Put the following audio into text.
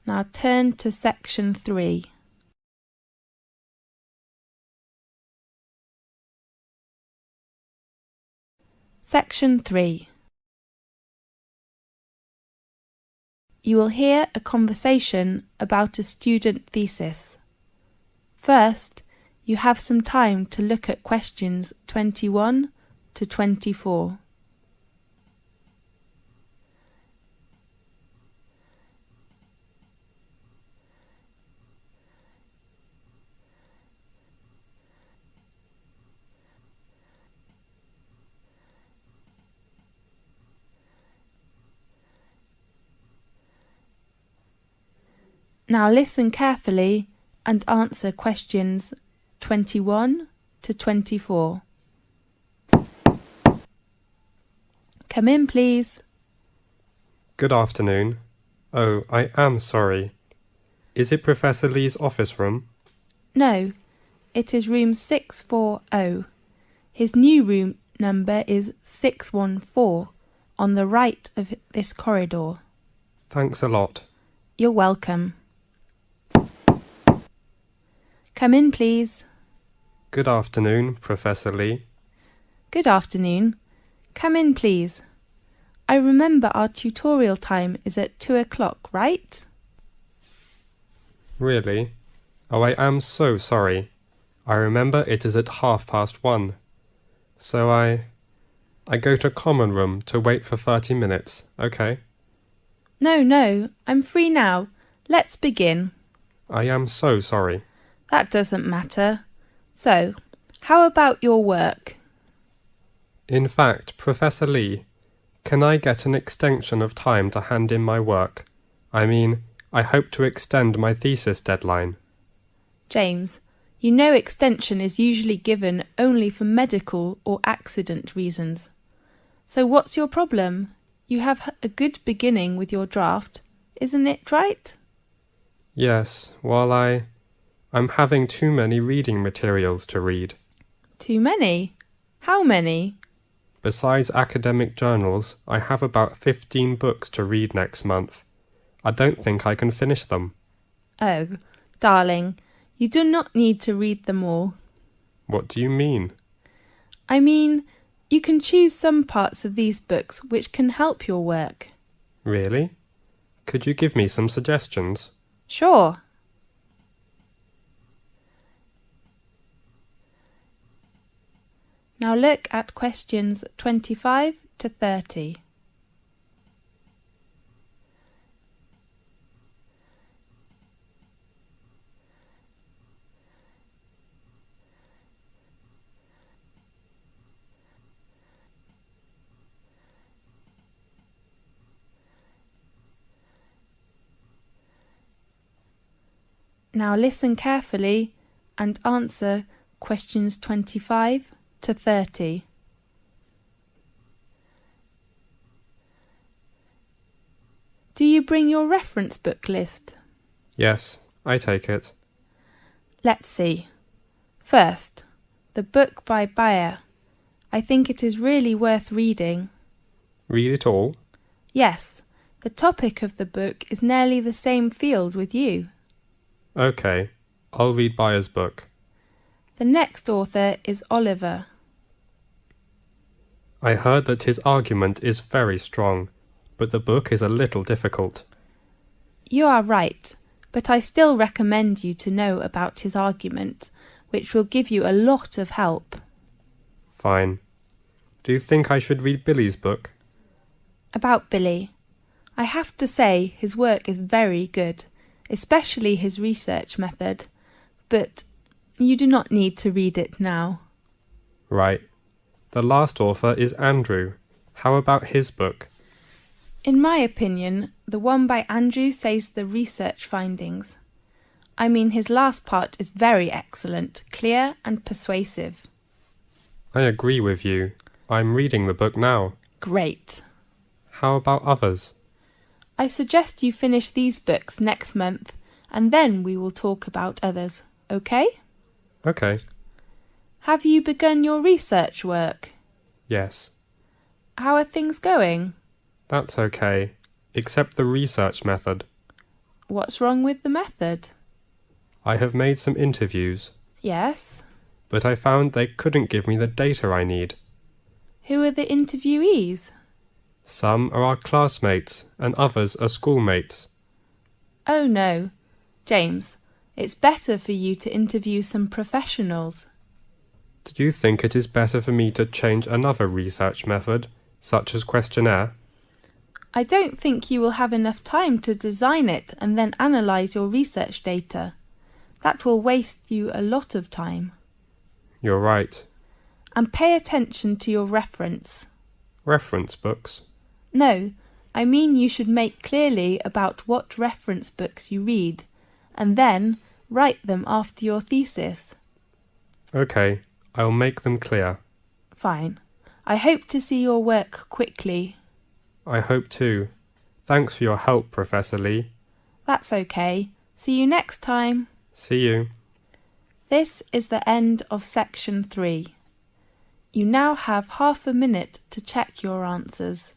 Now turn to section 3. Section 3. You will hear a conversation about a student thesis. First, you have some time to look at questions 21 to 24. Now listen carefully and answer questions 21 to 24. Come in, please. Good afternoon. Oh, I am sorry. Is it Professor Lee's office room? No, it is room 640. His new room number is 614 on the right of this corridor. Thanks a lot. You're welcome. Come in, please. Good afternoon, Professor Lee. Good afternoon. Come in, please. I remember our tutorial time is at 2 o'clock, right? Really? Oh, I am so sorry. I remember it is at 1:30. So I go to common room to wait for 30 minutes, okay? No, I'm free now. Let's begin. I am so sorry. That doesn't matter. So, how about your work? In fact, Professor Lee, can I get an extension of time to hand in my work? I mean, I hope to extend my thesis deadline. James, you know extension is usually given only for medical or accident reasons. So what's your problem? You have a good beginning with your draft, isn't it right? Yes, well, I'm having too many reading materials to read. Too many? How many? Besides academic journals, I have about 15 books to read next month. I don't think I can finish them. Oh, darling, you do not need to read them all. What do you mean? I mean, you can choose some parts of these books which can help your work. Really? Could you give me some suggestions? Sure. Now look at questions 25 to 30. Now listen carefully and answer questions 25 to 30. Do you bring your reference book list? Yes, I take it. Let's see. First, the book by Bayer. I think it is really worth reading. Read it all? Yes, the topic of the book is nearly the same field with you. Okay, I'll read Bayer's book. The next author is Oliver. I heard that his argument is very strong, but the book is a little difficult. You are right, but I still recommend you to know about his argument, which will give you a lot of help. Fine. Do you think I should read Billy's book? About Billy. I have to say his work is very good, especially his research method, but you do not need to read it now. Right. The last author is Andrew. How about his book? In my opinion, the one by Andrew says the research findings. I mean, his last part is very excellent, clear and persuasive. I agree with you. I'm reading the book now. Great. How about others? I suggest you finish these books next month, and then we will talk about others, okay? Okay. Have you begun your research work? Yes. How are things going? That's okay, except the research method. What's wrong with the method? I have made some interviews, Yes. but I found they couldn't give me the data I need. Who are the interviewees? Some are our classmates and others are schoolmates. Oh no. James, it's better for you to interview some professionals. Do you think it is better for me to change another research method, such as questionnaire? I don't think you will have enough time to design it and then analyse your research data. That will waste you a lot of time. You're right. And pay attention to your reference. Reference books? No, I mean you should make clearly about what reference books you read, and then write them after your thesis. Okay, I'll make them clear. Fine. I hope to see your work quickly. I hope too. Thanks for your help, Professor Lee. That's okay. See you next time. See you. This is the end of section 3. You now have half a minute to check your answers.